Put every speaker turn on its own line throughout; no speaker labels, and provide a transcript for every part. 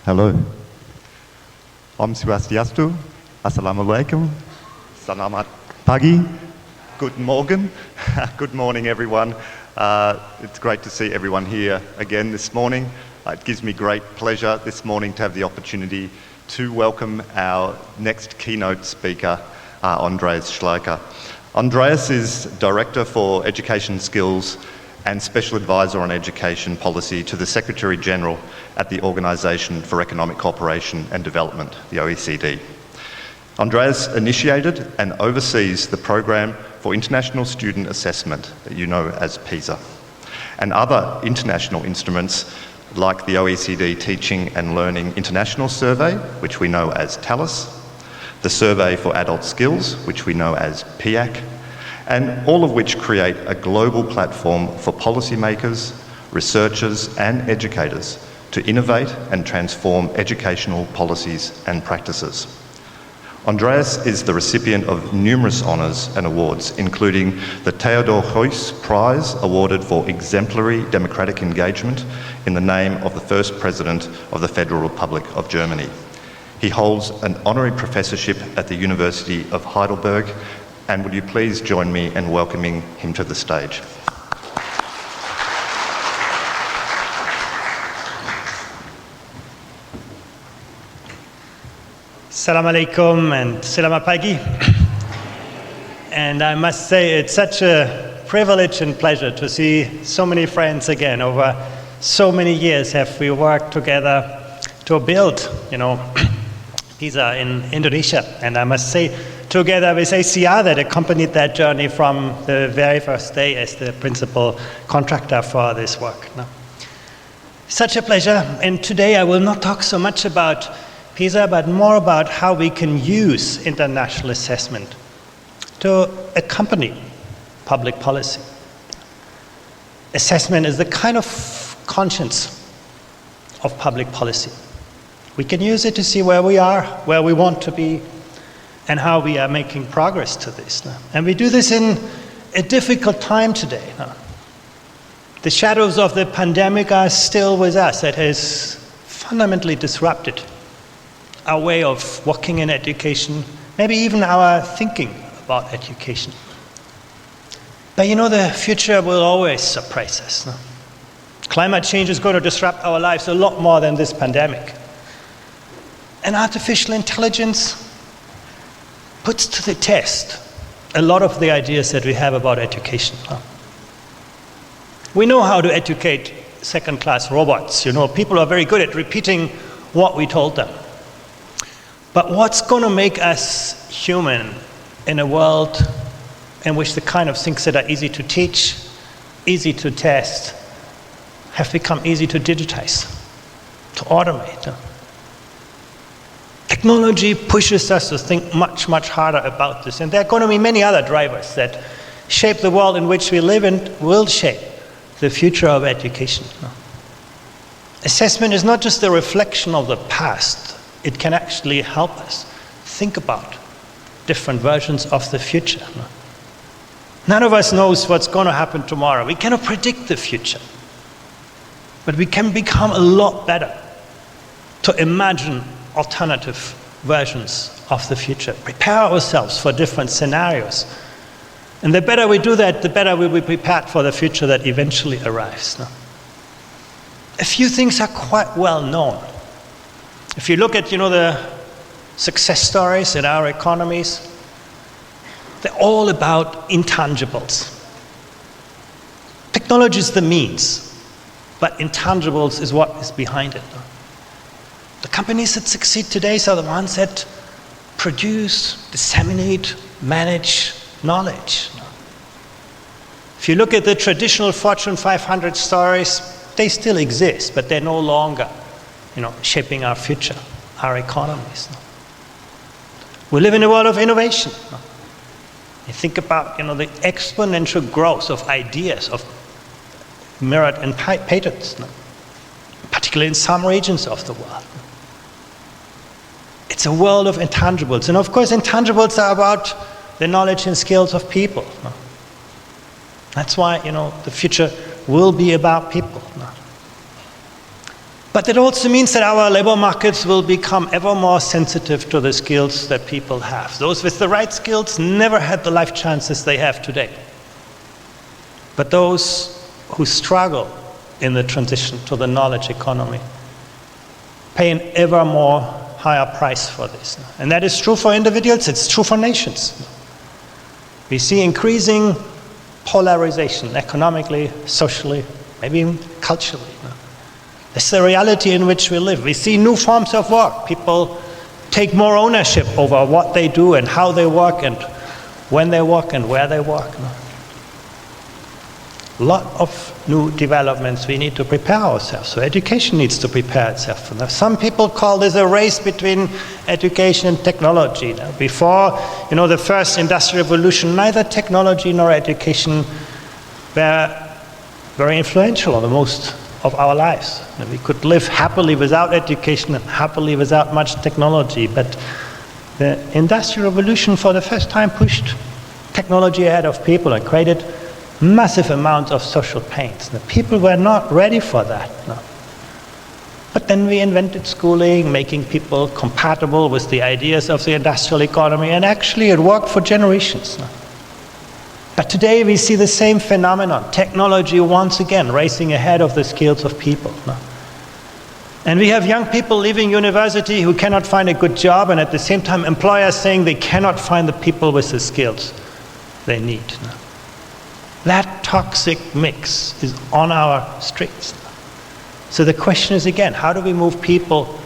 Hello. Om Swastiastu. Assalamualaikum. Selamat pagi. Good morning. Good morning, everyone. It's great to see everyone here again this morning. It gives me great pleasure this morning to have the opportunity to welcome our next keynote speaker, Andreas Schleicher. Andreas is Director for Education Skills and Special Advisor on Education Policy to the Secretary General at the Organisation for Economic Cooperation and Development, the OECD. Andreas initiated and oversees the Program for International Student Assessment, that you know as PISA, and other international instruments like the OECD Teaching and Learning International Survey, which we know as TALIS, the Survey for Adult Skills, which we know as PIAC, and all of which create a global platform for policymakers, researchers and educators to innovate and transform educational policies and practices. Andreas is the recipient of numerous honours and awards, including the Theodor Heuss Prize, awarded for exemplary democratic engagement in the name of the first President of the Federal Republic of Germany. He holds an honorary professorship at the University of Heidelberg, and would you please join me in welcoming him to the stage.
Assalamu alaikum and selamat pagi. And I must say it's such a privilege and pleasure to see so many friends again. Over so many years have we worked together to build, PISA in Indonesia. And I must say, together with ICAL that accompanied that journey from the very first day as the principal contractor for this work. Such a pleasure. And today I will not talk so much about PISA, but more about how we can use international assessment to accompany public policy. Assessment is the kind of conscience of public policy. We can use it to see where we are, where we want to be, and how we are making progress to this. And we do this in a difficult time today. The shadows of the pandemic are still with us. It has fundamentally disrupted our way of working in education, maybe even our thinking about education. But the future will always surprise us. Climate change is going to disrupt our lives a lot more than this pandemic. And artificial intelligence puts to the test a lot of the ideas that we have about education. We know how to educate second-class robots. People are very good at repeating what we told them. But what's going to make us human in a world in which the kind of things that are easy to teach, easy to test, have become easy to digitize, to automate? Technology pushes us to think much, much harder about this. And there are going to be many other drivers that shape the world in which we live and will shape the future of education. Assessment is not just a reflection of the past. It can actually help us think about different versions of the future. None of us knows what's going to happen tomorrow. We cannot predict the future. But we can become a lot better to imagine alternative versions of the future. Prepare ourselves for different scenarios. And the better we do that, the better we'll be prepared for the future that eventually arrives. A few things are quite well known. If you look at, the success stories in our economies, they're all about intangibles. Technology is the means, but intangibles is what is behind it. The companies that succeed today are the ones that produce, disseminate, manage knowledge. If you look at the traditional Fortune 500 stories, they still exist, but they're no longer shaping our future, our economies. We live in a world of innovation. You think about the exponential growth of ideas, of merit and patents, particularly in some regions of the world. It's a world of intangibles. And of course, intangibles are about the knowledge and skills of people. That's why, the future will be about people. But it also means that our labor markets will become ever more sensitive to the skills that people have. Those with the right skills never had the life chances they have today. But those who struggle in the transition to the knowledge economy pay an ever more higher price for this. And that is true for individuals, it's true for nations. We see increasing polarization economically, socially, maybe even culturally. It's the reality in which we live. We see new forms of work. People take more ownership over what they do and how they work and when they work and where they work. A lot of new developments. We need to prepare ourselves. So education needs to prepare itself. Now, some people call this a race between education and technology. Now, before the first industrial revolution, neither technology nor education were very influential on the most of our lives. We could live happily without education and happily without much technology, but the Industrial Revolution for the first time pushed technology ahead of people and created massive amounts of social pains. The people were not ready for that. No. But then we invented schooling, making people compatible with the ideas of the industrial economy, and actually it worked for generations. No. But today we see the same phenomenon, technology once again racing ahead of the skills of people. No? And we have young people leaving university who cannot find a good job, and at the same time employers saying they cannot find the people with the skills they need. No? That toxic mix is on our streets. No? So the question is again, how do we move people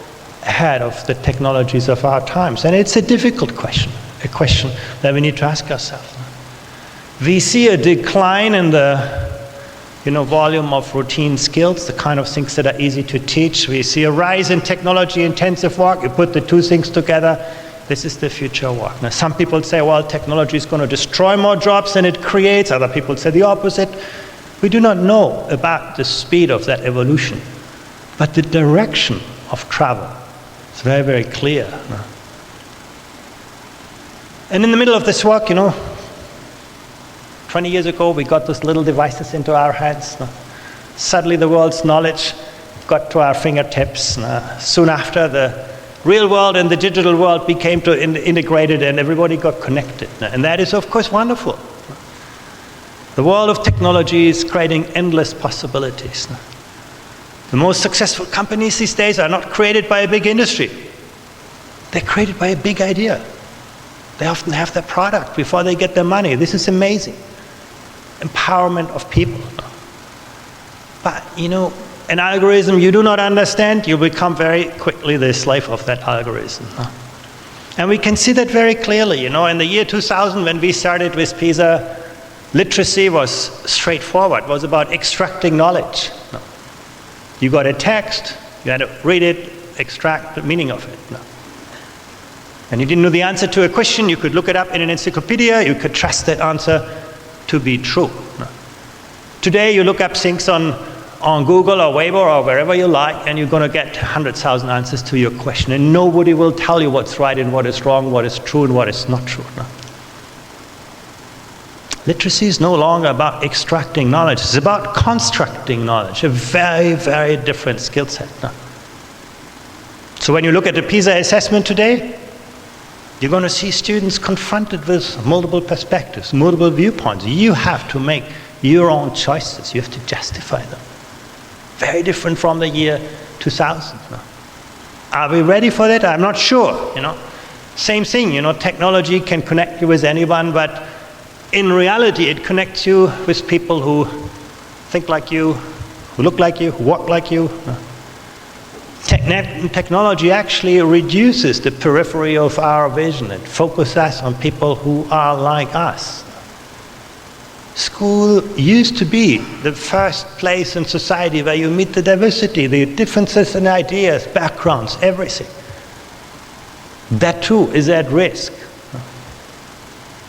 ahead of the technologies of our times? And it's a difficult question, a question that we need to ask ourselves. No? We see a decline in the volume of routine skills, the kind of things that are easy to teach. We see a rise in technology-intensive work. You put the two things together, this is the future of work. Now, some people say, well, technology is going to destroy more jobs than it creates. Other people say the opposite. We do not know about the speed of that evolution, but the direction of travel is very, very clear. And in the middle of this work, 20 years ago, we got those little devices into our hands. Suddenly the world's knowledge got to our fingertips. Soon after, the real world and the digital world became integrated and everybody got connected. And that is, of course, wonderful. The world of technology is creating endless possibilities. The most successful companies these days are not created by a big industry. They're created by a big idea. They often have their product before they get their money. This is amazing. Empowerment of people. But, an algorithm you do not understand, you become very quickly the slave of that algorithm. And we can see that very clearly. In the year 2000, when we started with PISA, literacy was straightforward. It was about extracting knowledge. You got a text, you had to read it, extract the meaning of it. And you didn't know the answer to a question, you could look it up in an encyclopedia, you could trust that answer to be true. Today you look up things on Google or Weibo or wherever you like, and you're going to get 100,000 answers to your question, and nobody will tell you what's right and what is wrong, what is true and what is not true. Literacy is no longer about extracting knowledge, it's about constructing knowledge, a very, very different skill set. So when you look at the PISA assessment today, you're going to see students confronted with multiple perspectives, multiple viewpoints. You have to make your own choices. You have to justify them. Very different from the year 2000. Are we ready for that? I'm not sure. Same thing. Technology can connect you with anyone, but in reality, it connects you with people who think like you, who look like you, who walk like you. Technology actually reduces the periphery of our vision. It focuses us on people who are like us. School used to be the first place in society where you meet the diversity, the differences in ideas, backgrounds, everything. That too is at risk.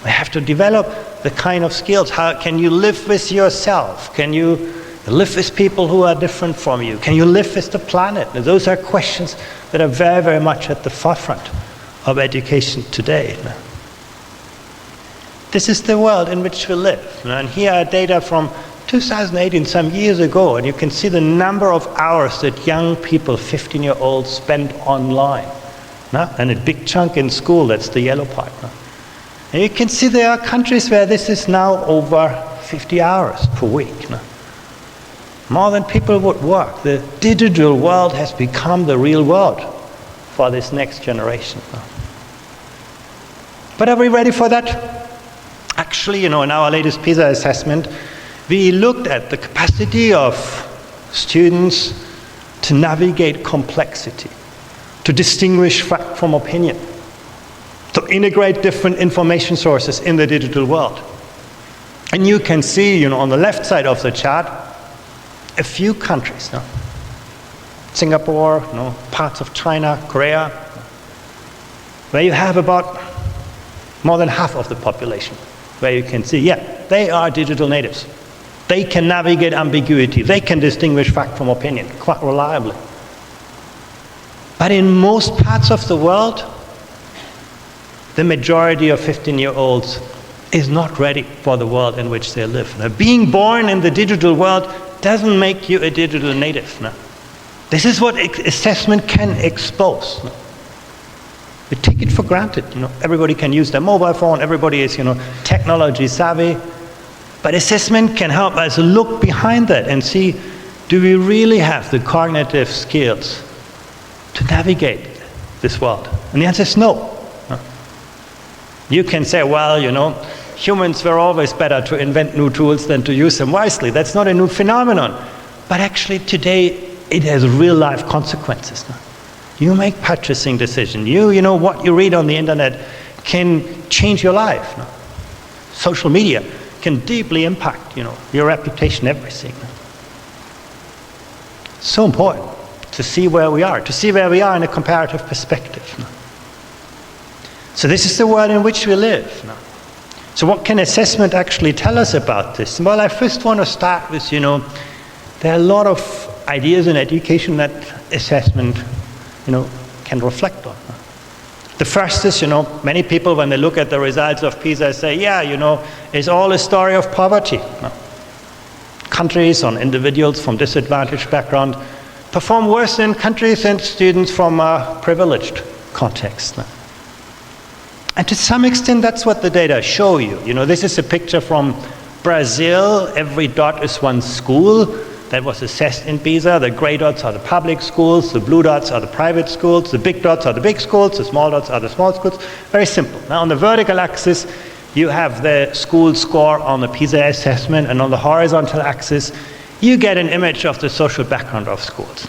We have to develop the kind of skills. How can you live with yourself? Can you live with people who are different from you? Can you live with the planet? Now, those are questions that are very, very much at the forefront of education today. This is the world in which we live. And here are data from 2018, some years ago, and you can see the number of hours that young people, 15-year-olds, spend online. No? And a big chunk in school, that's the yellow part. No? And you can see there are countries where this is now over 50 hours per week. No? More than people would work. The digital world has become the real world for this next generation. No? But are we ready for that? Actually, in our latest PISA assessment, we looked at the capacity of students to navigate complexity, to distinguish fact from opinion, to integrate different information sources in the digital world. And you can see, on the left side of the chart, a few countries, no? Singapore, parts of China, Korea, where you have about more than half of the population, where you can see, they are digital natives. They can navigate ambiguity. They can distinguish fact from opinion quite reliably. But in most parts of the world, the majority of 15-year-olds is not ready for the world in which they live. Now, being born in the digital world doesn't make you a digital native. No. This is what assessment can expose. No. We take it for granted. Everybody can use their mobile phone. Everybody is, technology savvy. But assessment can help us look behind that and see, do we really have the cognitive skills to navigate this world? And the answer is no. You can say, well, humans were always better to invent new tools than to use them wisely. That's not a new phenomenon. But actually today, it has real life consequences. You make purchasing decisions. What you read on the internet can change your life. Social media can deeply impact, your reputation, everything. So important to see where we are, in a comparative perspective. So this is the world in which we live. So what can assessment actually tell us about this? Well, I first want to start with, there are a lot of ideas in education that assessment, can reflect on. The first is, many people, when they look at the results of PISA, say, it's all a story of poverty. Countries and individuals from disadvantaged background perform worse than countries and students from a privileged context. And to some extent, that's what the data show you. This is a picture from Brazil. Every dot is one school that was assessed in PISA. The gray dots are the public schools, the blue dots are the private schools, the big dots are the big schools, the small dots are the small schools. Very simple. Now on the vertical axis, you have the school score on the PISA assessment, and on the horizontal axis, you get an image of the social background of schools.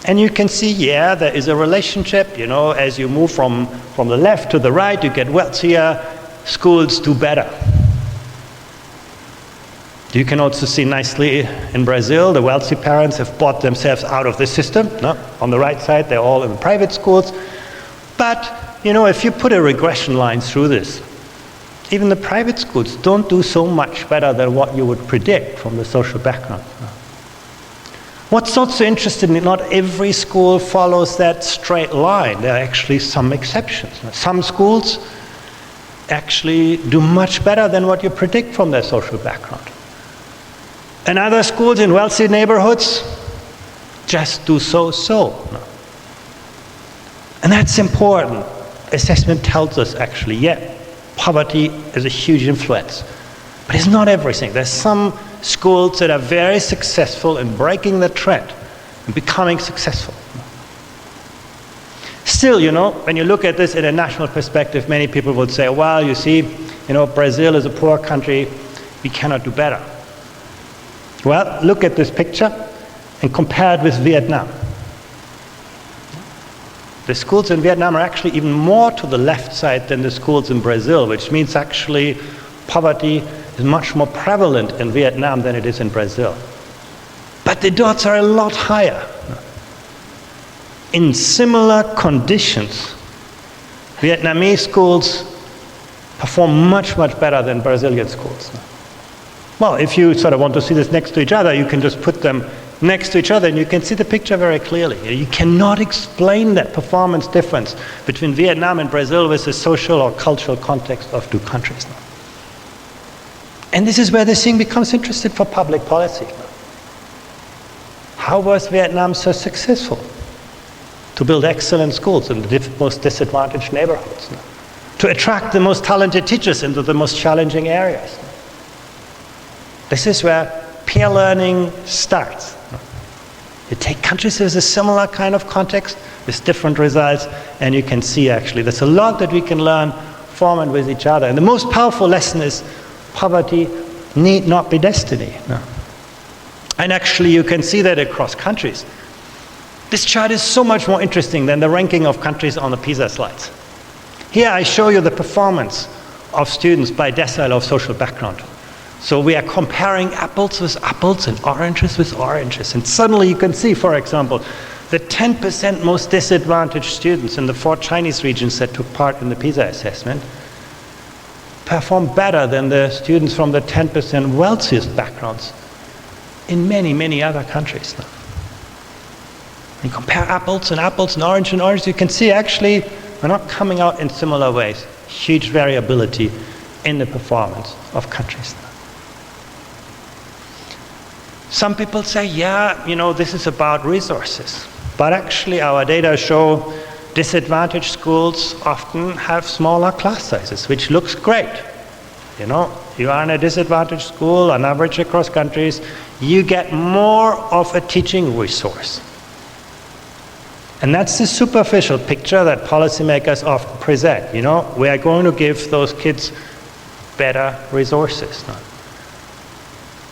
And you can see, there is a relationship, as you move from the left to the right, you get wealthier, schools do better. You can also see nicely in Brazil, the wealthy parents have bought themselves out of the system. On the right side, they're all in private schools. But, if you put a regression line through this, even the private schools don't do so much better than what you would predict from the social background. What's also interesting, not every school follows that straight line. There are actually some exceptions. Some schools actually do much better than what you predict from their social background. And other schools in wealthy neighborhoods just do so-so. And that's important. Assessment tells us actually, poverty is a huge influence. But it's not everything. There's some schools that are very successful in breaking the trend and becoming successful. Still, when you look at this in a national perspective, many people would say, well, you see, Brazil is a poor country, we cannot do better. Well, look at this picture and compare it with Vietnam. The schools in Vietnam are actually even more to the left side than the schools in Brazil, which means actually poverty is much more prevalent in Vietnam than it is in Brazil. But the dots are a lot higher. In similar conditions, Vietnamese schools perform much, much better than Brazilian schools. Well, if you sort of want to see this next to each other, you can just put them next to each other and you can see the picture very clearly. You cannot explain that performance difference between Vietnam and Brazil with the social or cultural context of two countries. And this is where this thing becomes interesting for public policy. How was Vietnam so successful to build excellent schools in the most disadvantaged neighborhoods, to attract the most talented teachers into the most challenging areas? This is where peer learning starts. You take countries with a similar kind of context, with different results, and you can see actually there's a lot that we can learn from and with each other. And the most powerful lesson is poverty need not be destiny. No. And actually you can see that across countries. This chart is so much more interesting than the ranking of countries on the PISA slides. Here I show you the performance of students by decile of social background. So we are comparing apples with apples and oranges with oranges. And suddenly you can see, for example, the 10% most disadvantaged students in the 4 Chinese regions that took part in the PISA assessment perform better than the students from the 10% wealthiest backgrounds in many, many other countries. You compare apples and apples and orange, you can see actually we're not coming out in similar ways. Huge variability in the performance of countries. Some people say, yeah, this is about resources. But actually our data show disadvantaged schools often have smaller class sizes, which looks great. You are in a disadvantaged school, on average across countries, you get more of a teaching resource. And that's the superficial picture that policymakers often present. We are going to give those kids better resources.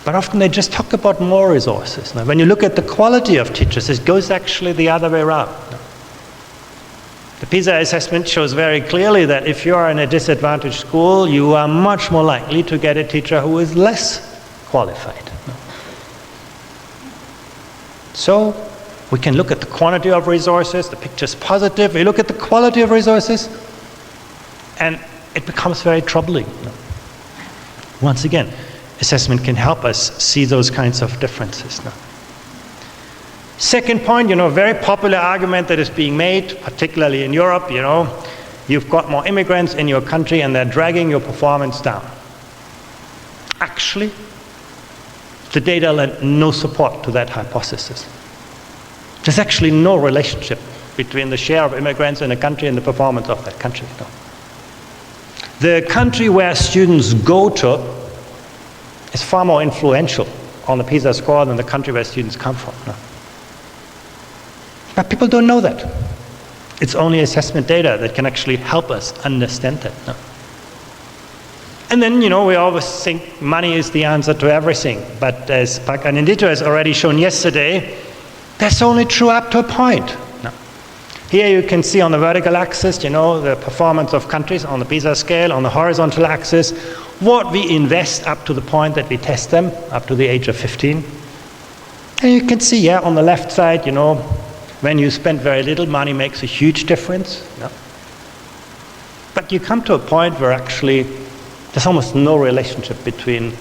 But often they just talk about more resources. When you look at the quality of teachers, it goes actually the other way around. The PISA assessment shows very clearly that if you are in a disadvantaged school, you are much more likely to get a teacher who is less qualified. So we can look at the quantity of resources, the picture's positive. We look at the quality of resources, and it becomes very troubling. Once again, assessment can help us see those kinds of differences. Second point, a very popular argument that is being made, particularly in Europe, you've got more immigrants in your country and they're dragging your performance down. Actually, the data lend no support to that hypothesis. There's actually no relationship between the share of immigrants in a country and the performance of that country. No. The country where students go to is far more influential on the PISA score than the country where students come from. No. But people don't know that. It's only assessment data that can actually help us understand that. No. And then, we always think money is the answer to everything. But as Pak Anindito has already shown yesterday, that's only true up to a point. No. Here you can see on the vertical axis, the performance of countries on the PISA scale. On the horizontal axis, what we invest up to the point that we test them, up to the age of 15. And you can see, on the left side, when you spend very little, money makes a huge difference. No. But you come to a point where actually there's almost no relationship between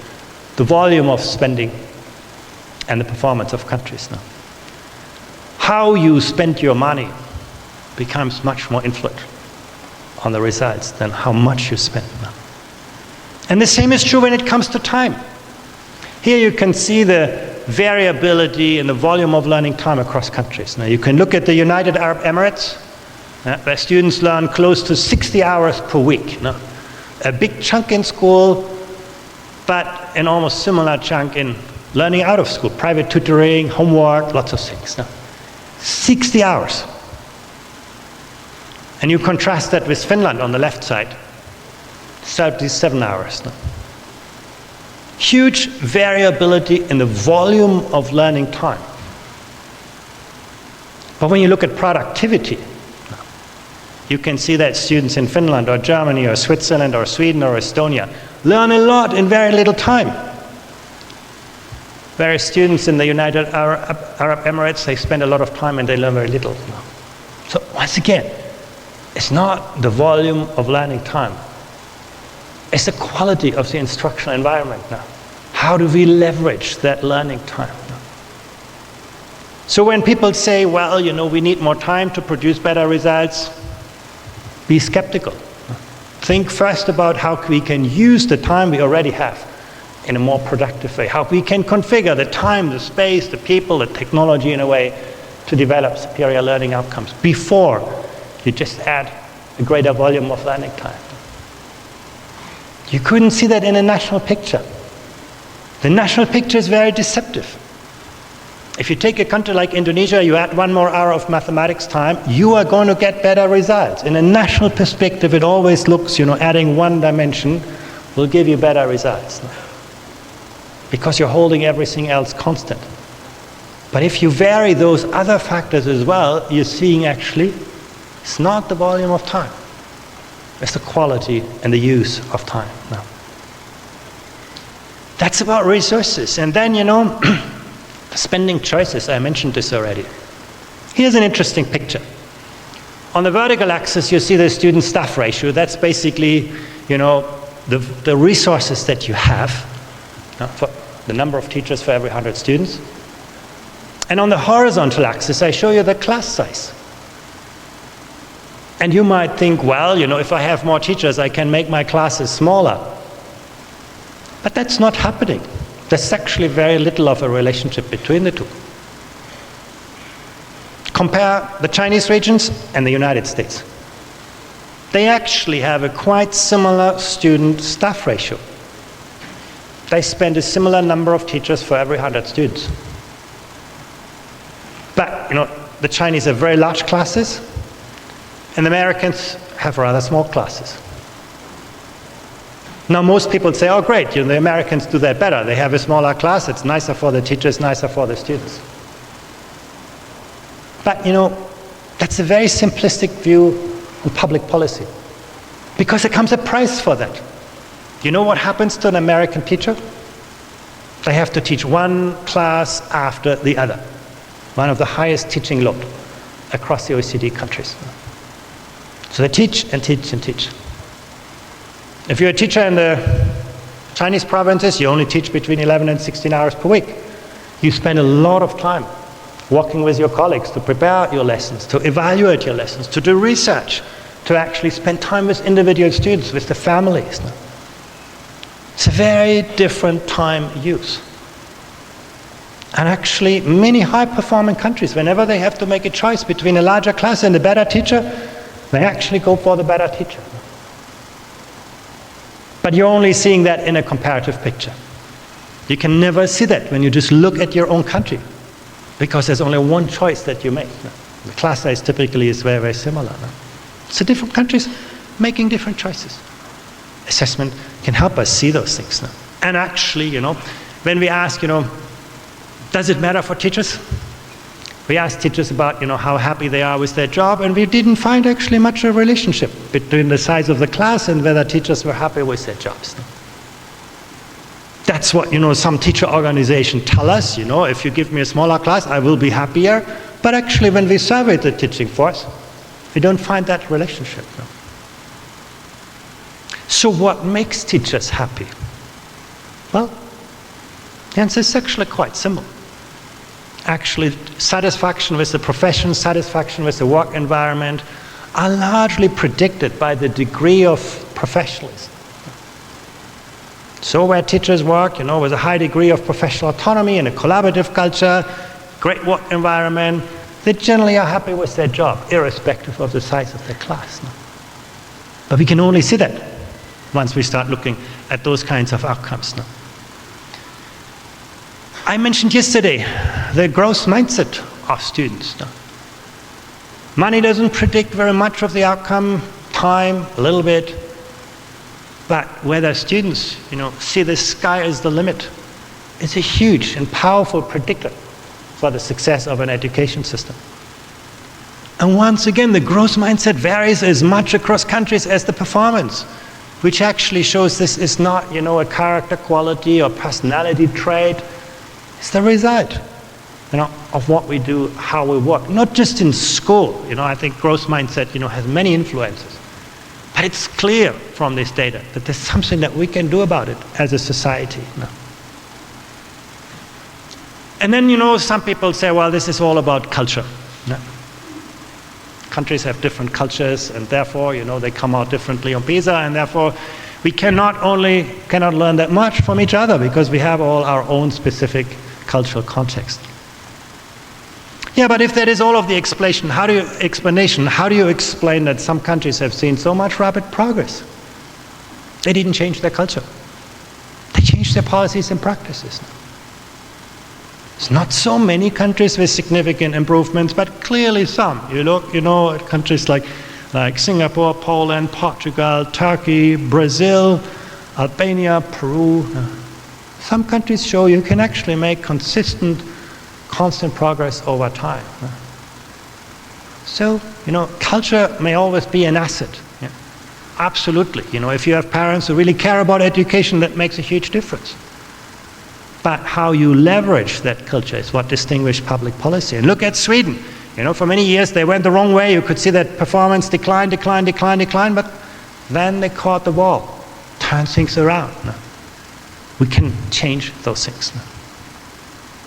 the volume of spending and the performance of countries. No. How you spend your money becomes much more influential on the results than how much you spend. No. And the same is true when it comes to time. Here you can see the variability in the volume of learning time across countries. Now you can look at the United Arab Emirates, where students learn close to 60 hours per week. Now, a big chunk in school, but an almost similar chunk in learning out of school, private tutoring, homework, lots of things. Now, 60 hours. And you contrast that with Finland on the left side, 37 hours. Now, huge variability in the volume of learning time. But when you look at productivity, you can see that students in Finland or Germany or Switzerland or Sweden or Estonia learn a lot in very little time. Whereas students in the United Arab Emirates, they spend a lot of time and they learn very little. So once again, it's not the volume of learning time. It's the quality of the instructional environment now. How do we leverage that learning time? So when people say, well, we need more time to produce better results, be skeptical. Think first about how we can use the time we already have in a more productive way, how we can configure the time, the space, the people, the technology in a way to develop superior learning outcomes before you just add a greater volume of learning time. You couldn't see that in a national picture. The national picture is very deceptive. If you take a country like Indonesia, you add 1 more hour of mathematics time, you are going to get better results. In a national perspective, it always looks, adding 1 dimension will give you better results. Because you're holding everything else constant. But if you vary those other factors as well, you're seeing actually it's not the volume of time. It's the quality and the use of time. Now, that's about resources. And then, spending choices. I mentioned this already. Here's an interesting picture. On the vertical axis, you see the student-staff ratio. That's basically, the resources that you have, for the number of teachers for every 100 students. And on the horizontal axis, I show you the class size. And you might think, well, if I have more teachers, I can make my classes smaller. But that's not happening. There's actually very little of a relationship between the two. Compare the Chinese regions and the United States. They actually have a quite similar student-staff ratio. They spend a similar number of teachers for every 100 students. But, the Chinese have very large classes, and the Americans have rather small classes. Now, most people say, oh, great, the Americans do that better. They have a smaller class, it's nicer for the teachers, nicer for the students. But, that's a very simplistic view on public policy, because there comes a price for that. You know what happens to an American teacher? They have to teach 1 class after the other. One of the highest teaching load across the OECD countries. So they teach and teach and teach. If you're a teacher in the Chinese provinces, you only teach between 11 and 16 hours per week. You spend a lot of time working with your colleagues to prepare your lessons, to evaluate your lessons, to do research, to actually spend time with individual students, with the families. It's a very different time use. And actually, many high-performing countries, whenever they have to make a choice between a larger class and a better teacher, they actually go for the better teacher. But you're only seeing that in a comparative picture. You can never see that when you just look at your own country, because there's only one choice that you make. The class size typically is very, very similar. So different countries making different choices. Assessment can help us see those things. And actually, when we ask, does it matter for teachers? We asked teachers about, how happy they are with their job, and we didn't find actually much of a relationship between the size of the class and whether teachers were happy with their jobs. That's what, some teacher organizations tell us, if you give me a smaller class, I will be happier. But actually, when we surveyed the teaching force, we don't find that relationship. So what makes teachers happy? Well, the answer is actually quite simple. Actually, satisfaction with the profession, satisfaction with the work environment are largely predicted by the degree of professionalism. So where teachers work, with a high degree of professional autonomy and a collaborative culture, great work environment, they generally are happy with their job, irrespective of the size of their class. But we can only see that once we start looking at those kinds of outcomes. I mentioned yesterday the growth mindset of students. Money doesn't predict very much of the outcome, time, a little bit, but whether students, see the sky as the limit, it's a huge and powerful predictor for the success of an education system. And once again, the growth mindset varies as much across countries as the performance, which actually shows this is not, a character quality or personality trait. It's the result, of what we do, how we work. Not just in school. I think growth mindset, has many influences. But it's clear from this data that there's something that we can do about it as a society. And then, some people say, well, this is all about culture. Countries have different cultures, and therefore, they come out differently on PISA, and therefore, We cannot learn that much from each other because we have all our own specific cultural context. Yeah, but if that is all of the explanation, how do you explain that some countries have seen so much rapid progress? They didn't change their culture. They changed their policies and practices. There's not so many countries with significant improvements, but clearly some. You look, at countries like Singapore, Poland, Portugal, Turkey, Brazil, Albania, Peru. Some countries show you can actually make constant progress over time. So, culture may always be an asset. Yeah. Absolutely. If you have parents who really care about education, that makes a huge difference. But how you leverage that culture is what distinguishes public policy. And look at Sweden. For many years they went the wrong way. You could see that performance decline, but then they caught the ball, turned things around. We can change those things.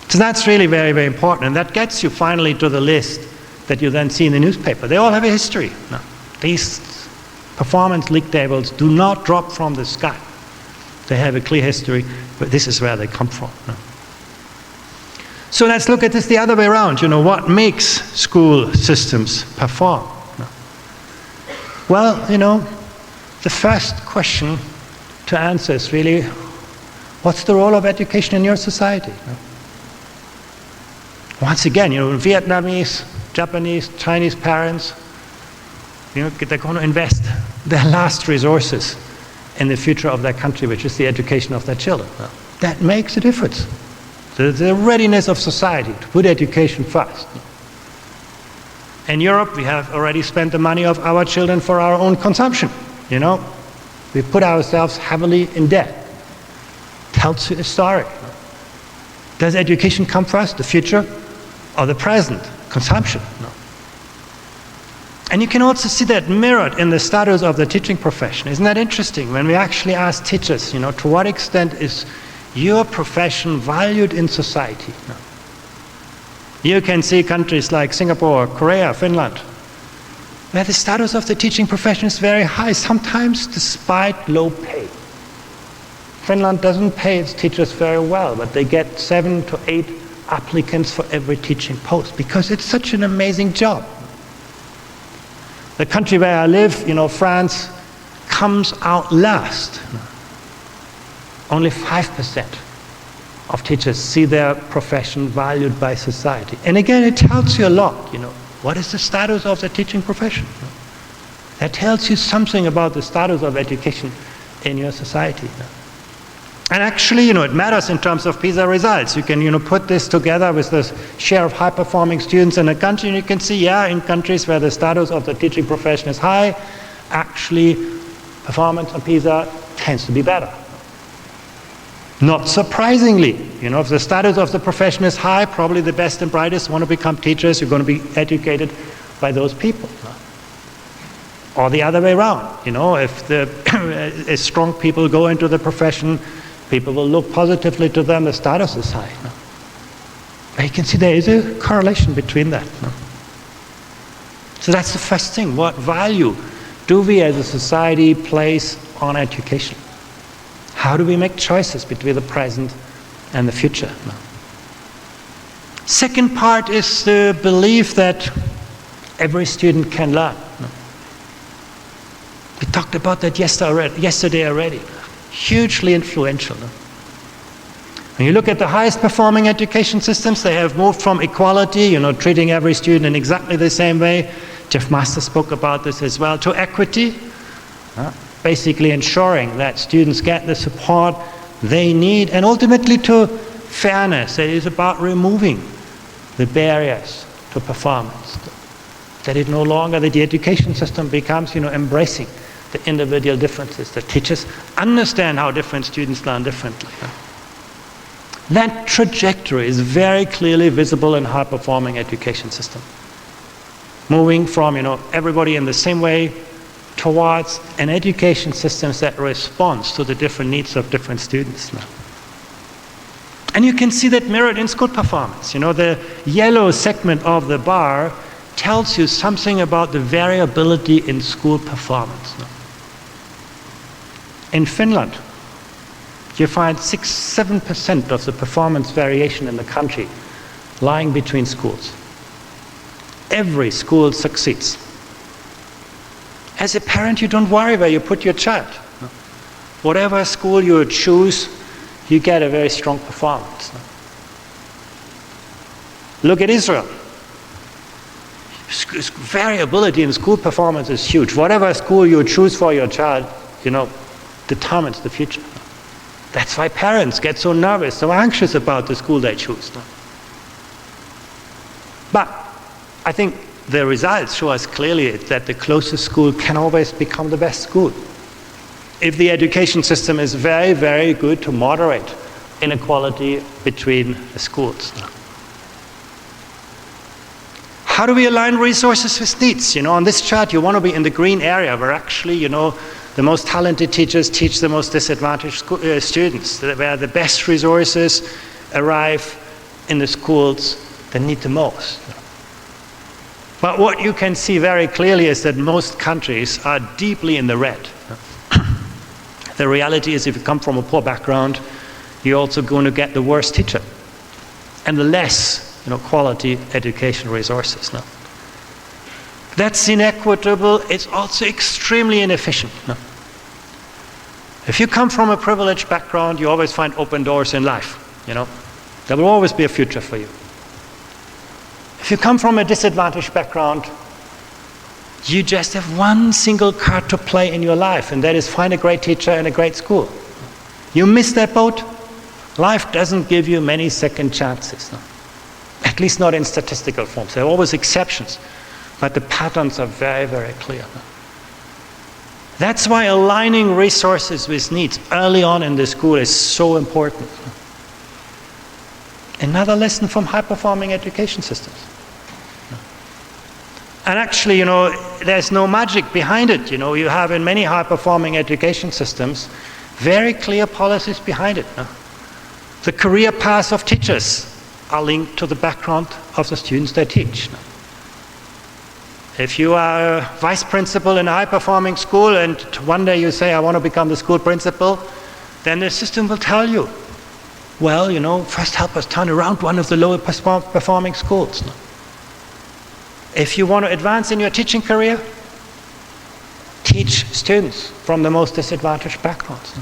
So that's really very, very important. And that gets you finally to the list that you then see in the newspaper. They all have a history. These performance league tables do not drop from the sky. They have a clear history, but this is where they come from. So let's look at this the other way around. What makes school systems perform? Well, the first question to answer is really, what's the role of education in your society? Once again, Vietnamese, Japanese, Chinese parents, they're going to invest their last resources in the future of their country, which is the education of their children. That makes a difference. The readiness of society to put education first. In Europe, we have already spent the money of our children for our own consumption. We put ourselves heavily in debt. Tells you a story. Does education come first, the future or the present? Consumption? No. And you can also see that mirrored in the status of the teaching profession. Isn't that interesting? When we actually ask teachers, to what extent is your profession valued in society? No. You can see countries like Singapore, Korea, Finland, where the status of the teaching profession is very high, sometimes despite low pay. Finland doesn't pay its teachers very well, but they get 7 to 8 applicants for every teaching post because it's such an amazing job. The country where I live, France, comes out last. Only 5% of teachers see their profession valued by society. And again, it tells you a lot, what is the status of the teaching profession? That tells you something about the status of education in your society. And actually, it matters in terms of PISA results. You can, put this together with the share of high-performing students in a country, and you can see, in countries where the status of the teaching profession is high, actually, performance on PISA tends to be better. Not surprisingly, if the status of the profession is high, probably the best and brightest want to become teachers. You're going to be educated by those people. Or the other way around, if strong people go into the profession, people will look positively to them, the status is high. But you can see there is a correlation between that. So that's the first thing. What value do we as a society place on education? How do we make choices between the present and the future? Second part is the belief that every student can learn. We talked about that yesterday already. Hugely influential. When you look at the highest performing education systems, they have moved from equality, treating every student in exactly the same way. Jeff Master spoke about this as well, to equity, basically ensuring that students get the support they need, and ultimately to fairness. It is about removing the barriers to performance. That it no longer, that the education system becomes, embracing the individual differences, that teachers understand how different students learn differently. That trajectory is very clearly visible in high-performing education system. Moving from, everybody in the same way towards an education system that responds to the different needs of different students. And you can see that mirrored in school performance. The yellow segment of the bar tells you something about the variability in school performance. In Finland, you find 6-7% of the performance variation in the country lying between schools. Every school succeeds. As a parent, you don't worry where you put your child. Whatever school you choose, you get a very strong performance. Look at Israel. Variability in school performance is huge. Whatever school you choose for your child, determines the future. That's why parents get so nervous, so anxious about the school they choose. But I think the results show us clearly that the closest school can always become the best school. If the education system is very, very good to moderate inequality between the schools. How do we align resources with needs? On this chart, you want to be in the green area where actually, the most talented teachers teach the most disadvantaged students, where the best resources arrive in the schools that need the most. But what you can see very clearly is that most countries are deeply in the red. The reality is if you come from a poor background, you're also going to get the worst teacher and the less quality education resources. No? That's inequitable. It's also extremely inefficient. No? If you come from a privileged background, you always find open doors in life. There will always be a future for you. If you come from a disadvantaged background, you just have one single card to play in your life, and that is find a great teacher and a great school. You miss that boat, life doesn't give you many second chances. No? At least not in statistical forms. There are always exceptions, but the patterns are very, very clear. No? That's why aligning resources with needs early on in the school is so important. Another lesson from high-performing education systems. And actually, there's no magic behind it. You have in many high-performing education systems very clear policies behind it. The career paths of teachers are linked to the background of the students they teach. If you are a vice principal in a high-performing school and one day you say, I want to become the school principal, then the system will tell you, well, first help us turn around one of the lower performing schools. If you want to advance in your teaching career, teach students from the most disadvantaged backgrounds.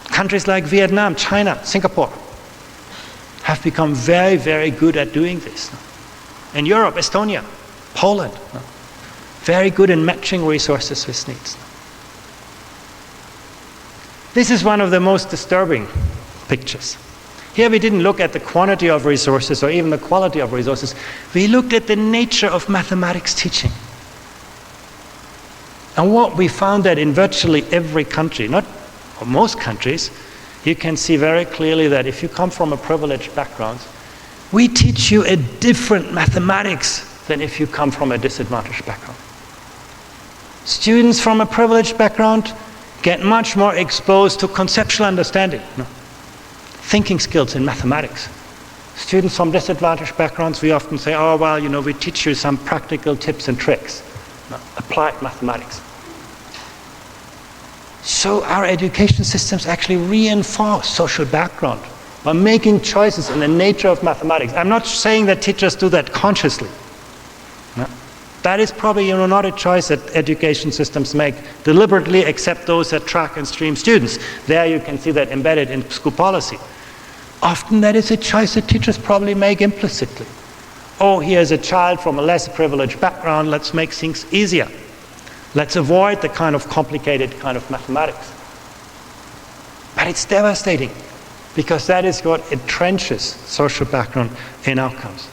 Countries like Vietnam, China, Singapore have become very, very good at doing this. In Europe, Estonia, Poland, very good in matching resources with needs. This is one of the most disturbing pictures. Here we didn't look at the quantity of resources or even the quality of resources. We looked at the nature of mathematics teaching. And what we found that in virtually every country, or most countries, you can see very clearly that if you come from a privileged background, we teach you a different mathematics than if you come from a disadvantaged background. Students from a privileged background get much more exposed to conceptual understanding. Thinking skills in mathematics. Students from disadvantaged backgrounds, we often say, we teach you some practical tips and tricks. Applied mathematics. So our education systems actually reinforce social background by making choices in the nature of mathematics. I'm not saying that teachers do that consciously. No. That is probably not a choice that education systems make deliberately, except those that track and stream students. There you can see that embedded in school policy. Often that is a choice that teachers probably make implicitly. Here's a child from a less privileged background, let's make things easier. Let's avoid the kind of complicated kind of mathematics. But it's devastating, because that is what entrenches social background in outcomes.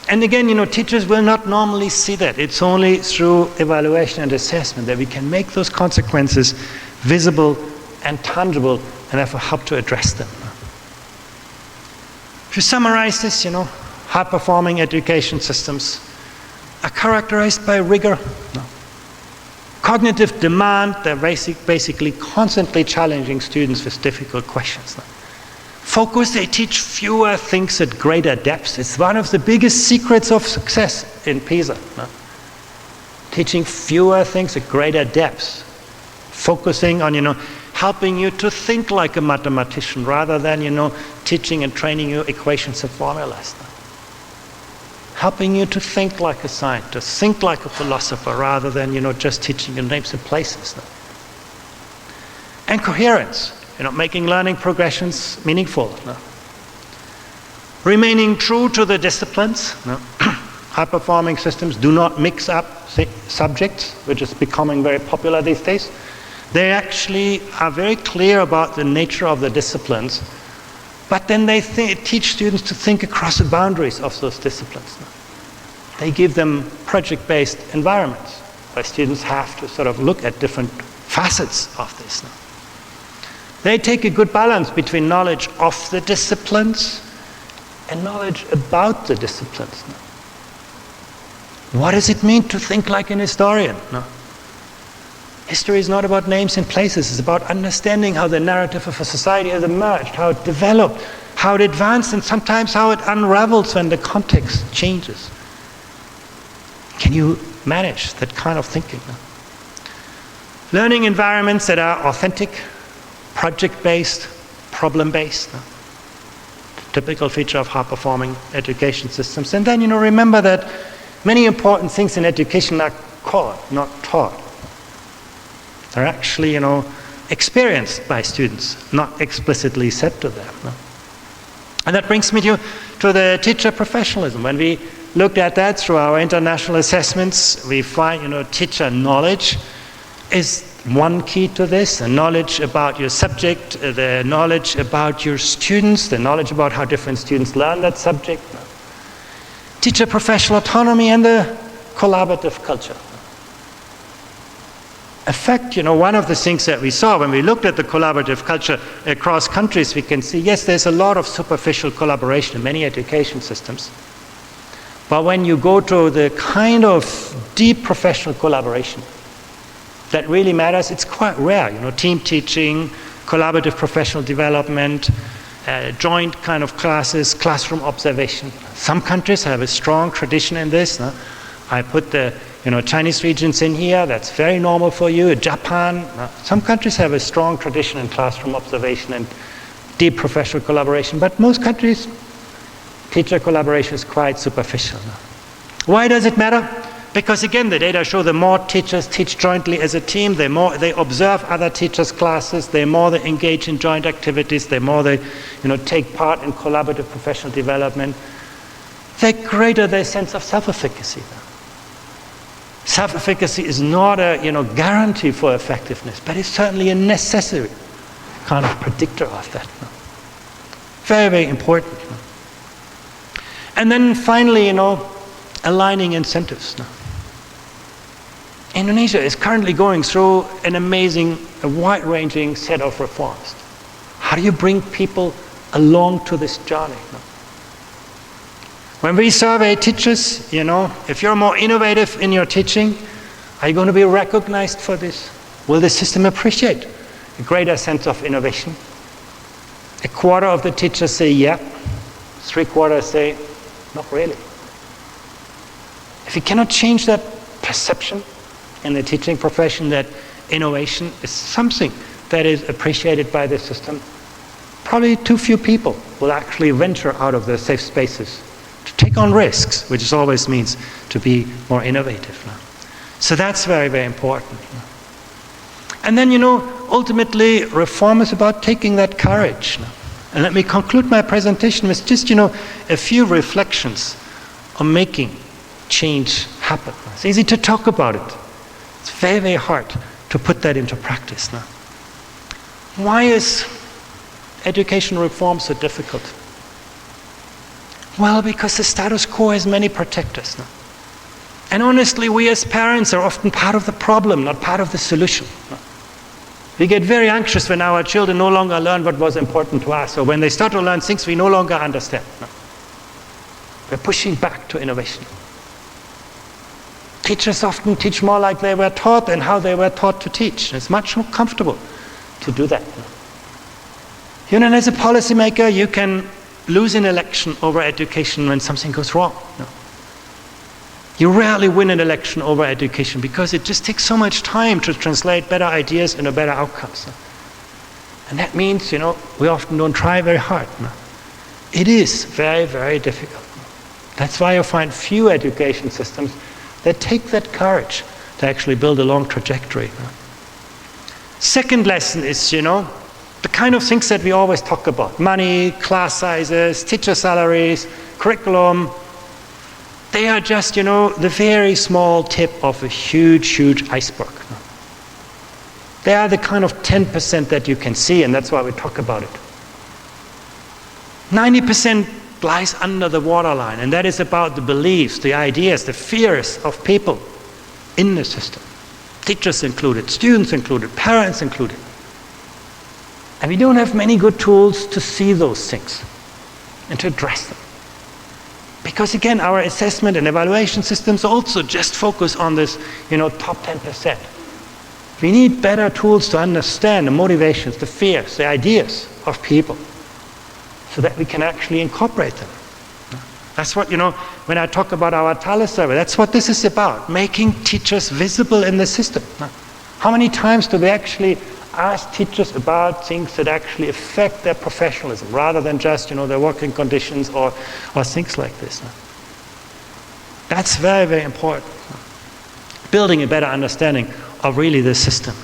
And again, teachers will not normally see that. It's only through evaluation and assessment that we can make those consequences visible and tangible, and therefore help to address them. To summarize this, high-performing education systems are characterized by rigor, cognitive demand. They're basically constantly challenging students with difficult questions. Focus, they teach fewer things at greater depths. It's one of the biggest secrets of success in PISA. Teaching fewer things at greater depths, focusing on, helping you to think like a mathematician rather than, teaching and training you equations and formulas. Helping you to think like a scientist, think like a philosopher rather than, just teaching you names and places. And coherence, making learning progressions meaningful. Remaining true to the disciplines. High-performing systems do not mix up subjects, which is becoming very popular these days. They actually are very clear about the nature of the disciplines, but then they teach students to think across the boundaries of those disciplines. They give them project-based environments, where students have to sort of look at different facets of this. They take a good balance between knowledge of the disciplines and knowledge about the disciplines. What does it mean to think like an historian? History is not about names and places. It's about understanding how the narrative of a society has emerged, how it developed, how it advanced, and sometimes how it unravels when the context changes. Can you manage that kind of thinking? Learning environments that are authentic, project-based, problem-based. Typical feature of high-performing education systems. And then, remember that many important things in education are caught, not taught. They're actually, experienced by students, not explicitly said to them. And that brings me to the teacher professionalism. When we looked at that through our international assessments, we find, teacher knowledge is one key to this, the knowledge about your subject, the knowledge about your students, the knowledge about how different students learn that subject. Teacher professional autonomy and the collaborative culture. In fact, one of the things that we saw when we looked at the collaborative culture across countries, we can see, yes, there's a lot of superficial collaboration in many education systems. But when you go to the kind of deep professional collaboration that really matters, it's quite rare. Team teaching, collaborative professional development, joint kind of classes, classroom observation. Some countries have a strong tradition in this. I put the Chinese regions in here. That's very normal for you. Japan. Some countries have a strong tradition in classroom observation and deep professional collaboration. But most countries, teacher collaboration is quite superficial. Why does it matter? Because again, the data show the more teachers teach jointly as a team, the more they observe other teachers' classes, the more they engage in joint activities, the more they take part in collaborative professional development, the greater their sense of self-efficacy. Self-efficacy is not a guarantee for effectiveness, but it's certainly a necessary kind of predictor of that. Very, very important. And then finally, aligning incentives. Indonesia is currently going through an amazing, wide-ranging set of reforms. How do you bring people along to this journey? When we survey teachers, if you're more innovative in your teaching, are you going to be recognized for this? Will the system appreciate a greater sense of innovation? A quarter of the teachers say yeah, 3/4 say not really. If you cannot change that perception in the teaching profession that innovation is something that is appreciated by the system, probably too few people will actually venture out of their safe spaces to take on risks, which always means to be more innovative. So that's very, very important. And then, ultimately, reform is about taking that courage. And let me conclude my presentation with just, a few reflections on making change happen. It's easy to talk about it. It's very, very hard to put that into practice. Why is education reform so difficult? Well, because the status quo has many protectors. And honestly, we as parents are often part of the problem, not part of the solution. We get very anxious when our children no longer learn what was important to us, or when they start to learn things we no longer understand. We're pushing back to innovation. Teachers often teach more like they were taught than how they were taught to teach. It's much more comfortable to do that. And as a policymaker, you can lose an election over education when something goes wrong. You rarely win an election over education because it just takes so much time to translate better ideas into better outcomes. And that means, we often don't try very hard. It is very, very difficult. That's why you find few education systems that take that courage to actually build a long trajectory. Second lesson is, the kind of things that we always talk about. Money, class sizes, teacher salaries, curriculum. They are just, the very small tip of a huge, huge iceberg. They are the kind of 10% that you can see, and that's why we talk about it. 90% lies under the waterline, and that is about the beliefs, the ideas, the fears of people in the system. Teachers included, students included, parents included. And we don't have many good tools to see those things and to address them. Because again, our assessment and evaluation systems also just focus on this, top 10%. We need better tools to understand the motivations, the fears, the ideas of people so that we can actually incorporate them. That's what, when I talk about our Thales survey, that's what this is about, making teachers visible in the system. How many times do we actually ask teachers about things that actually affect their professionalism rather than just, their working conditions or things like this? That's very, very important. Building a better understanding of really the system.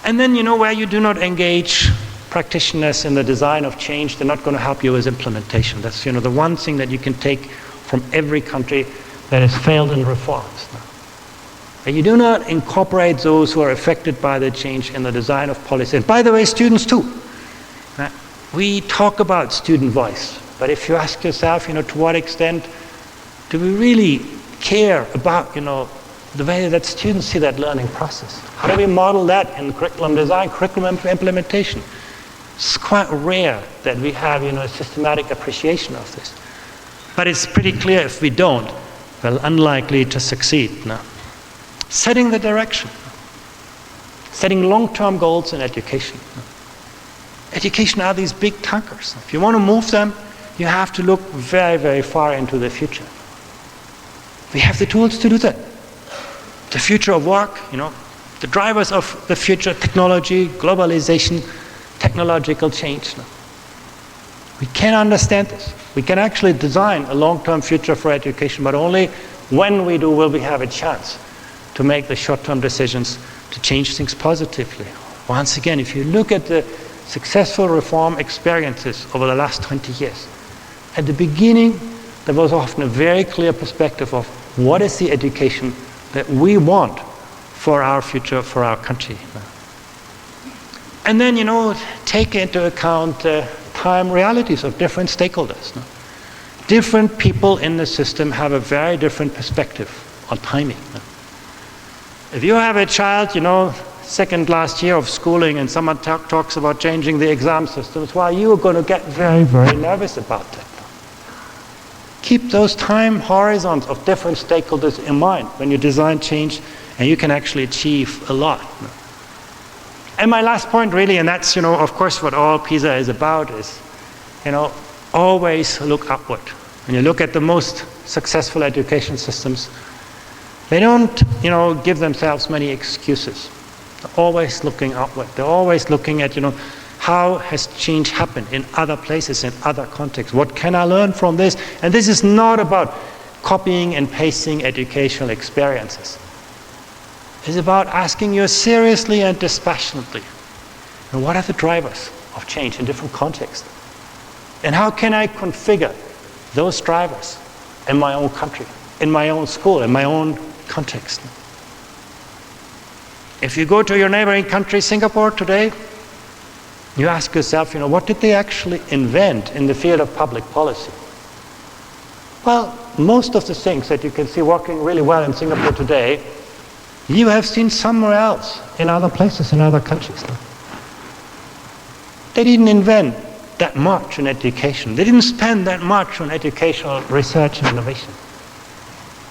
And then, where you do not engage practitioners in the design of change, they're not going to help you with implementation. That's, the one thing that you can take from every country that has failed in reforms. You do not incorporate those who are affected by the change in the design of policy. And by the way, students too. We talk about student voice, but if you ask yourself, to what extent do we really care about, the way that students see that learning process? How do we model that in curriculum design, curriculum implementation? It's quite rare that we have, a systematic appreciation of this. But it's pretty clear if we don't, we're unlikely to succeed. Setting the direction. Setting long-term goals in education. Education are these big tankers. If you want to move them, you have to look very, very far into the future. We have the tools to do that. The future of work, the drivers of the future, technology, globalization, technological change. We can understand this. We can actually design a long-term future for education, but only when we do will we have a chance to make the short-term decisions to change things positively. Once again, if you look at the successful reform experiences over the last 20 years, at the beginning, there was often a very clear perspective of what is the education that we want for our future, for our country. And then, take into account the time realities of different stakeholders. Different people in the system have a very different perspective on timing. If you have a child, second last year of schooling and someone talks about changing the exam systems, well, you're going to get very, very nervous about that. Keep those time horizons of different stakeholders in mind when you design change, and you can actually achieve a lot. And my last point really, and that's, of course what all PISA is about, is, always look upward. When you look at the most successful education systems, they don't, give themselves many excuses. They're always looking upward. They're always looking at, how has change happened in other places, in other contexts? What can I learn from this? And this is not about copying and pasting educational experiences. It's about asking you seriously and dispassionately, and what are the drivers of change in different contexts? And how can I configure those drivers in my own country, in my own school, in my own context? If you go to your neighboring country, Singapore, today, you ask yourself, what did they actually invent in the field of public policy? Well, most of the things that you can see working really well in Singapore today, you have seen somewhere else, in other places, in other countries. They didn't invent that much in education. They didn't spend that much on educational research and innovation.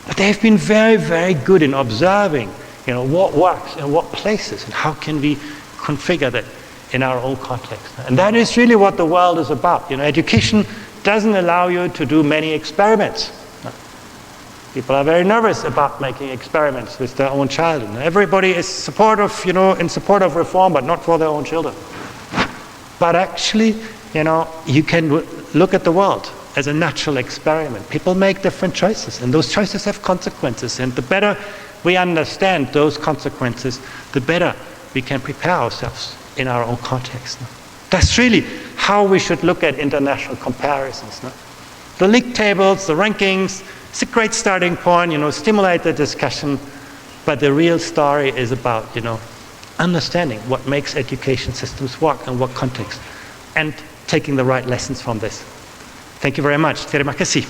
But they have been very, very good in observing, what works in what places and how can we configure that in our own context. And that is really what the world is about. Education doesn't allow you to do many experiments. People are very nervous about making experiments with their own child. And everybody is supportive, in support of reform, but not for their own children. But actually, you can look at the world as a natural experiment. People make different choices, and those choices have consequences. And the better we understand those consequences, the better we can prepare ourselves in our own context. That's really how we should look at international comparisons. The league tables, the rankings, it's a great starting point, stimulate the discussion, but the real story is about, understanding what makes education systems work and what context, and taking the right lessons from this. Thank you very much. Terima kasih.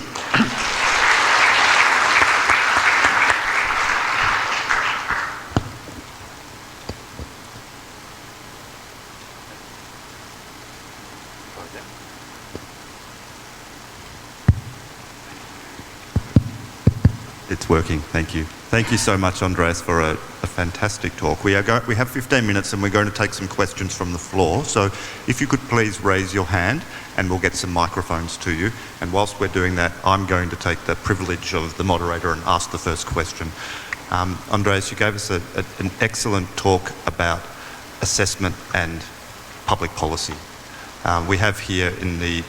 It's working, thank you. Thank you so much, Andreas, for a fantastic talk. We have 15 minutes and we're going to take some questions from the floor. So if you could please raise your hand and we'll get some microphones to you. And whilst we're doing that, I'm going to take the privilege of the moderator and ask the first question. Andreas, you gave us an excellent talk about assessment and public policy. We have here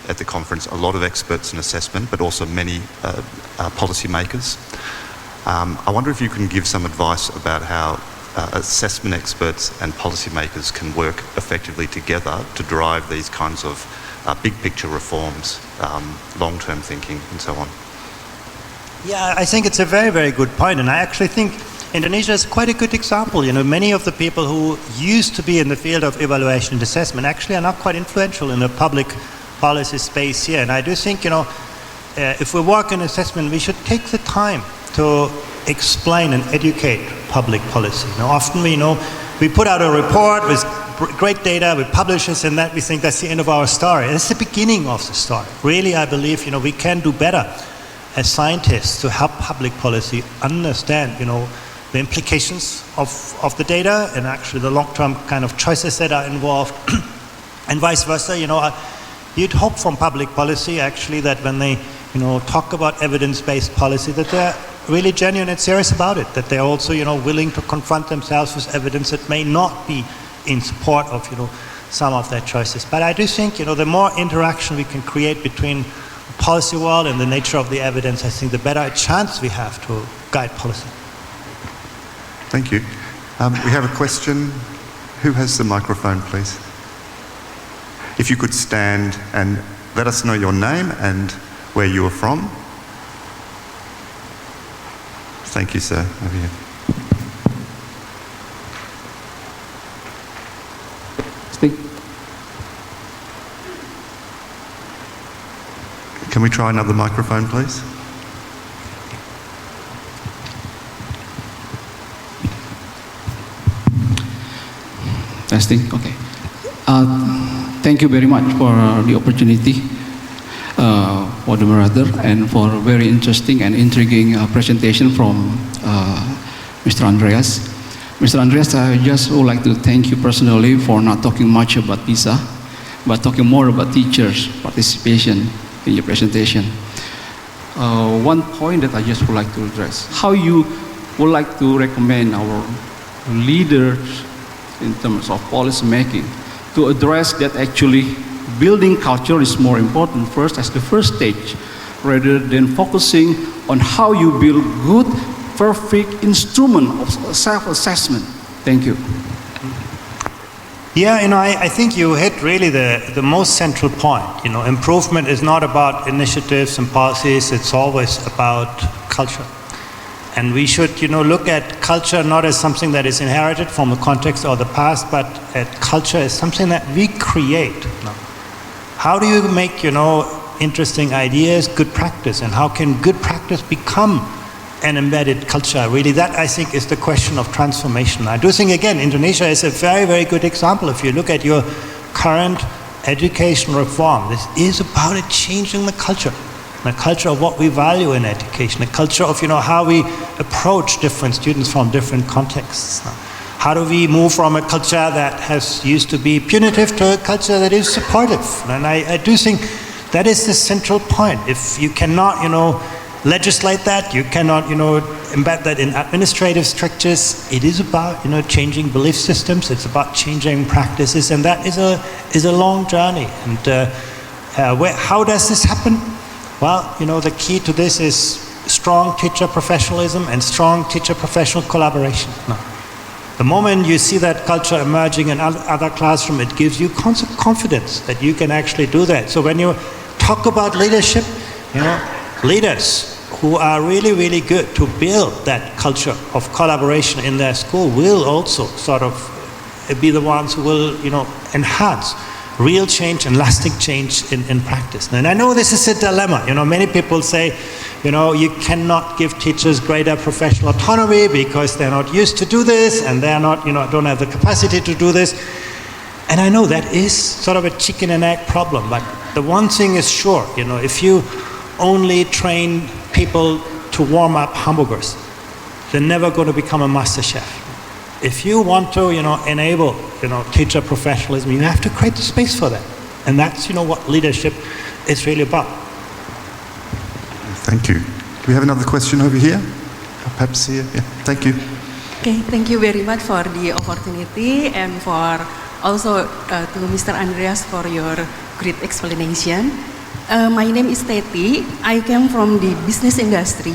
at the conference a lot of experts in assessment, but also many policymakers. I wonder if you can give some advice about how assessment experts and policymakers can work effectively together to drive these kinds of big picture reforms, long-term thinking and so on.
Yeah, I think it's a very, very good point, and I actually think Indonesia is quite a good example. Many of the people who used to be in the field of evaluation and assessment actually are now quite influential in the public policy space here. And I do think, if we work in assessment, we should take the time to explain and educate public policy. Often we put out a report with great data, we publish this, and that we think that's the end of our story. That's the beginning of the story. Really, I believe, we can do better as scientists to help public policy understand, the implications of the data and actually the long-term kind of choices that are involved, and vice versa. You'd hope from public policy actually that when they, talk about evidence-based policy, that they're really genuine and serious about it, that they're also, willing to confront themselves with evidence that may not be in support of, some of their choices. But I do think, the more interaction we can create between the policy world and the nature of the evidence, I think the better a chance we have to guide policy.
Thank you. We have a question. Who has the microphone, please? If you could stand and let us know your name and where you are from. Thank you, sir. Over here.
Speak.
Can we try another microphone, please?
Testing. Okay. Thank you very much for the opportunity, for the moderator, and for a very interesting and intriguing presentation from Mr. Andreas. Mr. Andreas, I just would like to thank you personally for not talking much about PISA, but talking more about teachers' participation in your presentation. One point that I just would like to address: how you would like to recommend our leaders in terms of policy making to address that actually building culture is more important first as the first stage, rather than focusing on how you build good, perfect instrument of self-assessment. Thank you.
Yeah, I think you hit really the most central point. Improvement is not about initiatives and policies, it's always about culture. And we should, look at culture not as something that is inherited from the context or the past, but at culture as something that we create. How do you make, interesting ideas good practice, and how can good practice become an embedded culture? Really, that I think is the question of transformation. I do think, again, Indonesia is a very, very good example. If you look at your current education reform, this is about it changing the culture of what we value in education, a culture of, how we approach different students from different contexts. How do we move from a culture that has used to be punitive to a culture that is supportive? And I do think that is the central point. If you cannot, legislate that. You cannot, embed that in administrative strictures. It is about, changing belief systems. It's about changing practices, and that is a long journey. And how does this happen? Well, the key to this is strong teacher professionalism and strong teacher professional collaboration. Now, the moment you see that culture emerging in other classrooms, it gives you confidence that you can actually do that. So when you talk about leadership, leaders who are really, really good to build that culture of collaboration in their school will also sort of be the ones who will, enhance real change and lasting change in practice. And I know this is a dilemma. Many people say, you cannot give teachers greater professional autonomy because they're not used to do this and they're not, don't have the capacity to do this. And I know that is sort of a chicken and egg problem, but the one thing is sure, if you only train people to warm up hamburgers, they're never going to become a master chef. If you want to, enable, teacher professionalism, you have to create the space for that. And that's, what leadership is really about.
Thank you. Do we have another question over here? Perhaps here? Yeah, thank you.
Okay, thank you very much for the opportunity and for also to Mr. Andreas for your great explanation. My name is Teti. I came from the business industry,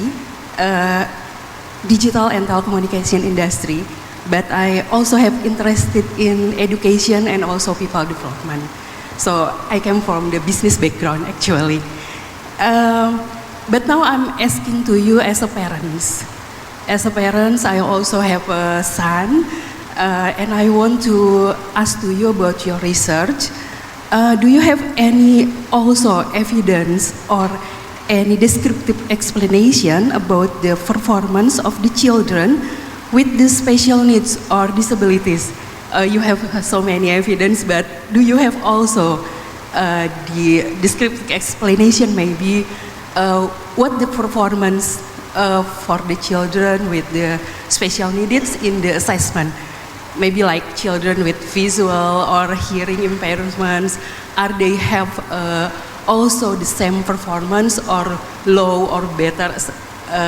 digital and telecommunication industry, but I also have interested in education and also people development. So I came from the business background actually. But now I'm asking to you as a parents. As a parents, I also have a son, and I want to ask to you about your research. Do you have any also evidence or any descriptive explanation about the performance of the children with the special needs or disabilities? You have so many evidence, but do you have also the descriptive explanation maybe what the performance for the children with the special needs in the assessment? Maybe like children with visual or hearing impairments, are they have also the same performance or low or better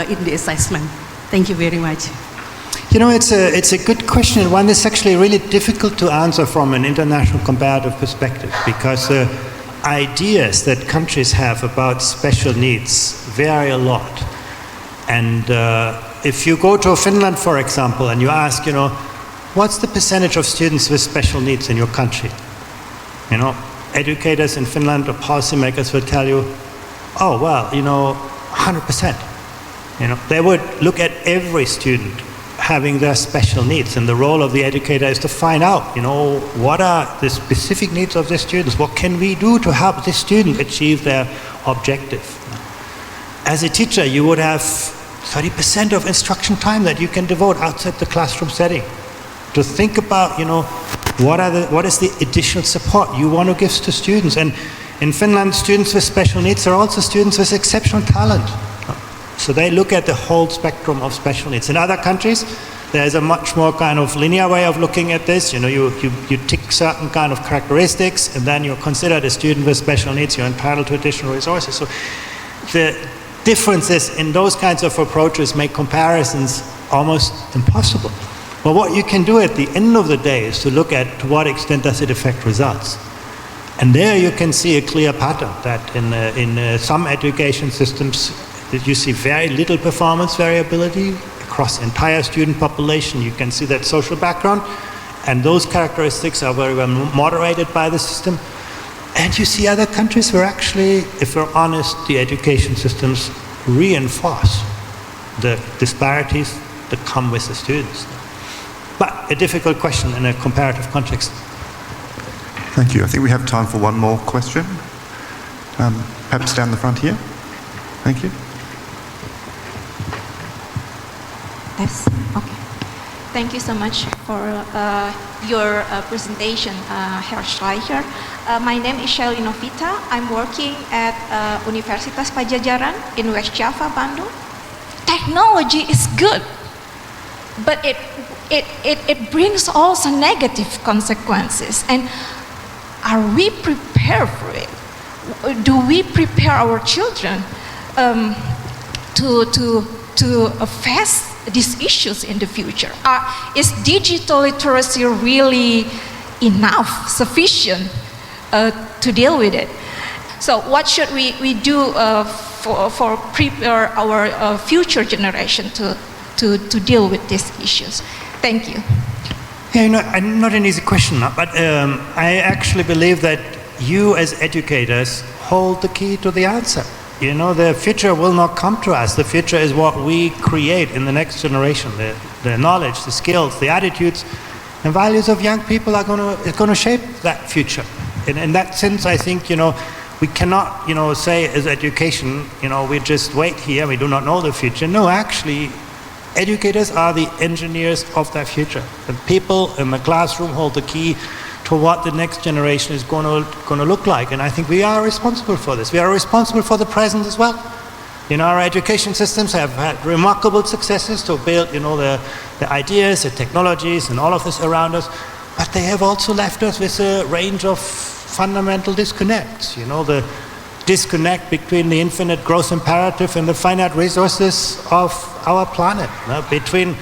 in the assessment? Thank you very much.
It's a good question, one that's actually really difficult to answer from an international comparative perspective, because the ideas that countries have about special needs vary a lot. And if you go to Finland, for example, and you ask, what's the percentage of students with special needs in your country? Educators in Finland or policymakers will tell you, oh, well, 100%. They would look at every student having their special needs, and the role of the educator is to find out, what are the specific needs of the students? What can we do to help the student achieve their objective? As a teacher, you would have 30% of instruction time that you can devote outside the classroom setting to think about, what is the additional support you want to give to students. And in Finland, students with special needs are also students with exceptional talent. So they look at the whole spectrum of special needs. In other countries, there's a much more kind of linear way of looking at this. You tick certain kind of characteristics, and then you're considered a student with special needs, you're entitled to additional resources. So the differences in those kinds of approaches make comparisons almost impossible. But what you can do at the end of the day is to look at to what extent does it affect results. And there you can see a clear pattern that in some education systems that you see very little performance variability across the entire student population. You can see that social background, and those characteristics are very well moderated by the system. And you see other countries where actually, if we're honest, the education systems reinforce the disparities that come with the students. But a difficult question in a comparative context.
Thank you. I think we have time for one more question. Perhaps down the front here. Thank you.
Yes. Okay. Thank you so much for your presentation, Herr Schleicher. My name is Shelly Novita. I'm working at Universitas Pajajaran in West Java, Bandung. Technology is good, but it brings also negative consequences. And are we prepared for it? Do we prepare our children? to face these issues in the future? Is digital literacy really enough, sufficient to deal with it? So what should we do for prepare our future generation to deal with these issues? Thank you.
Yeah, not an easy question, but I actually believe that you as educators hold the key to the answer. The future will not come to us. The future is what we create in the next generation. The knowledge, the skills, the attitudes, and values of young people are going to shape that future. In that sense, I think, we cannot, say as education, we just wait here, we do not know the future. No, actually, educators are the engineers of that future. The people in the classroom hold the key to what the next generation is going to look like. And I think we are responsible for this. We are responsible for the present as well. Our education systems have had remarkable successes to build, the ideas, the technologies, and all of this around us. But they have also left us with a range of fundamental disconnects. The disconnect between the infinite growth imperative and the finite resources of our planet, between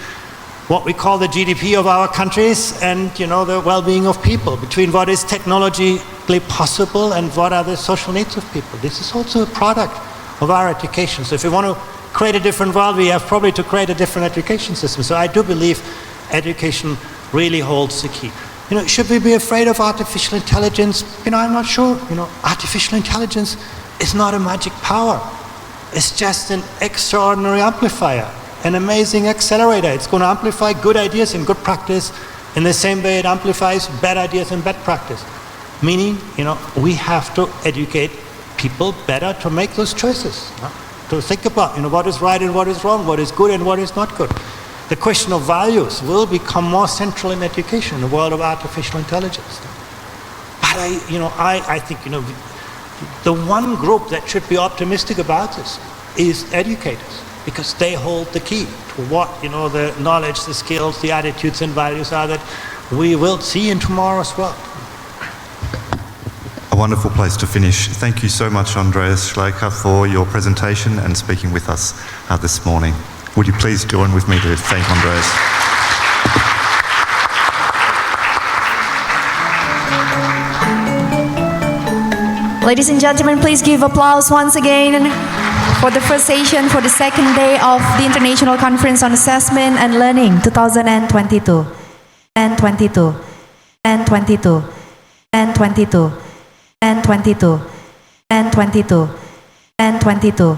what we call the GDP of our countries and the well-being of people, between what is technologically possible and what are the social needs of people. This is also a product of our education. So if we want to create a different world, we have probably to create a different education system. So I do believe education really holds the key. Should we be afraid of artificial intelligence? I'm not sure. Artificial intelligence is not a magic power. It's just an extraordinary amplifier, an amazing accelerator. It's going to amplify good ideas and good practice in the same way it amplifies bad ideas and bad practice. Meaning, we have to educate people better to make those choices, to think about, what is right and what is wrong, what is good and what is not good. The question of values will become more central in education in the world of artificial intelligence. But I think, the one group that should be optimistic about this is educators, because they hold the key to what, the knowledge, the skills, the attitudes and values are that we will see in tomorrow's world.
A wonderful place to finish. Thank you so much, Andreas Schleicher, for your presentation and speaking with us this morning. Would you please join with me to thank Andreas?
Ladies and gentlemen, please give applause once again for the first session for the second day of the International Conference on Assessment and Learning 2022. And 22. And 22. And 22. And 22. And 22. And 22.